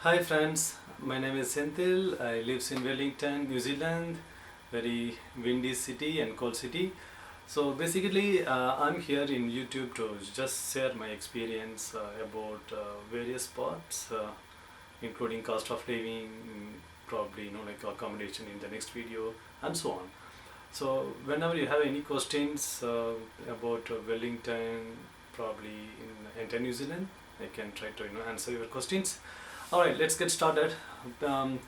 Hi friends, my name is Senthil. I live in Wellington, New Zealand, very windy city and cold city. So basically, I'm here in YouTube to just share my experience about various parts, including cost of living, probably like accommodation in the next video, and so on. So whenever you have any questions about Wellington, probably in entire New Zealand, I can try to answer your questions. All right, let's get started. Um,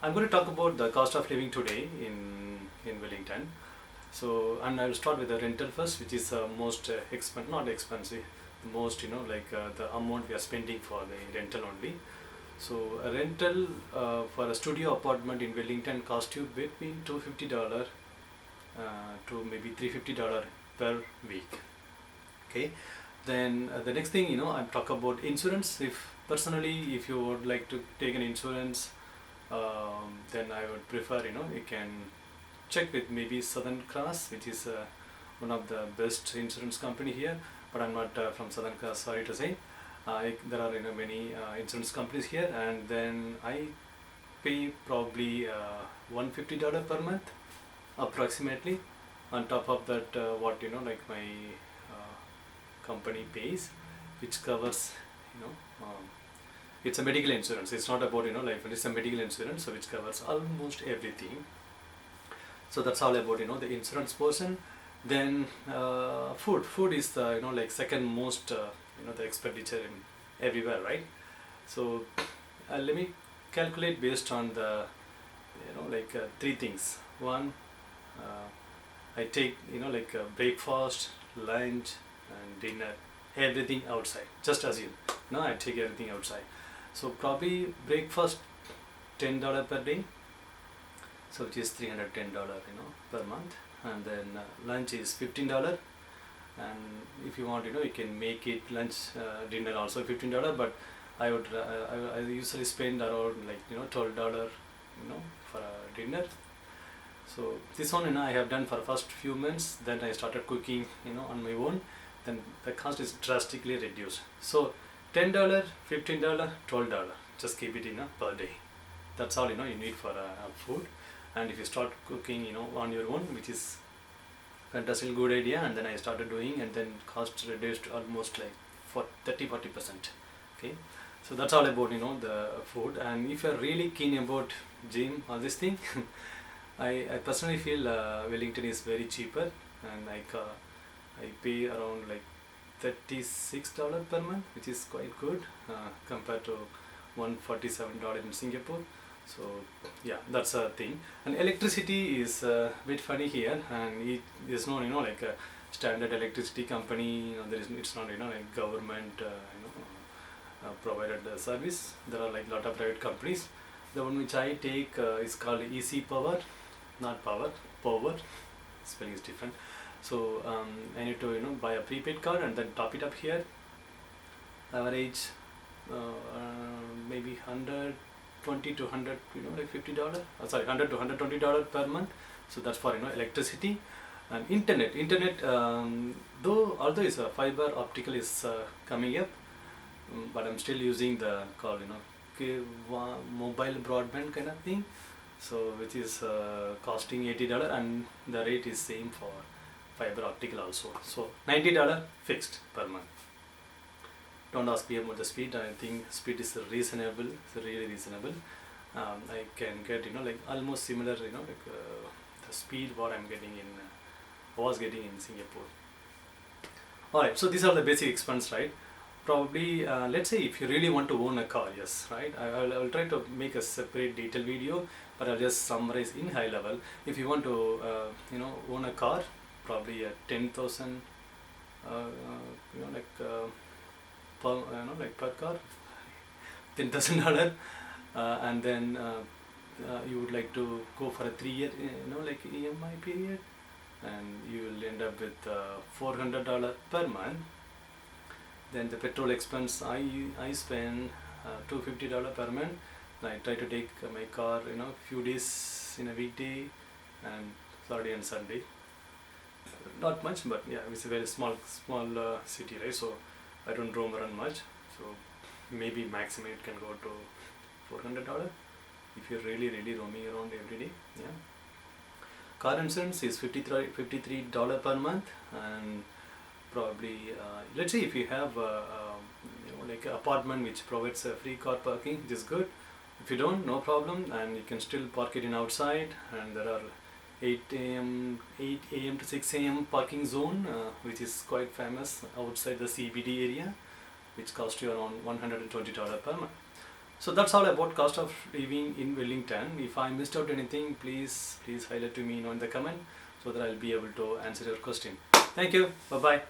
I'm going to talk about the cost of living today in Wellington. So, and I will start with the rental first, which is most not expensive, the most the amount we are spending for the rental only. So, a rental for a studio apartment in Wellington cost you between $250 to maybe $350 per week. Okay, then the next thing I talk about insurance. If personally, if you would like to take an insurance, then I would prefer you can check with maybe SouthernCross, which is one of the best insurance company here. But I'm not from SouthernCross, sorry to say. There are many insurance companies here, and then I pay probably $150 per month approximately. On top of that, what like my company pays, which covers you know it's a medical insurance. It's not about life, it's a medical insurance, so which covers almost everything. So that's all about the insurance portion. Then food is the like second most the expenditure in everywhere, right? So let me calculate based on the three things. One, I take breakfast, lunch, and dinner, everything outside. Just assume, I take everything outside. So probably breakfast $10 per day, so which is $310 per month, and then lunch is $15, and if you want you can make it lunch, dinner also $15, but I would I usually spend around $12 for a dinner. So this one I have done for the first few months. Then I started cooking on my own. Then the cost is drastically reduced. So $10, $15, $12. Just keep it per day. That's all you need for food. And if you start cooking on your own, which is fantastic good idea, and then I started doing, and then cost reduced almost like for 30-40%. Okay, so that's all about the food. And if you're really keen about gym, all this thing, I personally feel Wellington is very cheaper, and I pay around like $36 per month, which is quite good compared to $147 in Singapore. So yeah, that's a thing. And electricity is a bit funny here, and there's no like a standard electricity company. It's not like government provided service. There are like a lot of private companies. The one which I take is called EC Power, not power, power. Spelling is different. So I need to buy a prepaid card and then top it up here. Average maybe 120 to 100 like $50. Sorry, $100 to $120 per month. So that's for electricity. And internet though although it's a fiber optical is coming up, but I'm still using the called mobile broadband kind of thing. So which is costing $80, and the rate is same for fiber optical also. So $90 fixed per month. Don't ask me about the speed. I think speed is reasonable. It's really reasonable. I can get like almost similar the speed what I'm getting in was getting in Singapore. Alright, so these are the basic expense, right? Probably let's say if you really want to own a car, yes, right? I'll try to make a separate detailed video, but I'll just summarize in high level. If you want to own a car, probably a 10,000 per car, $10,000, and then you would like to go for a 3-year like EMI period, and you will end up with $400 per month. Then the petrol expense, I spend $250 per month. I try to take my car few days in a weekday and Saturday and Sunday. Not much, but yeah, it's a very small city, right? So I don't roam around much. So maybe maximum it can go to $400 if you're really roaming around every day. Yeah. Car insurance is $53 per month, and probably let's say if you have like an apartment which provides a free car parking, which is good. If you don't, no problem, and you can still park it in outside, and there are 8 a.m. to 6 a.m. parking zone, which is quite famous outside the CBD area, which costs you around $120 per month. So that's all about cost of living in Wellington. If I missed out anything, please highlight to me in the comment so that I'll be able to answer your question. Thank you. Bye bye.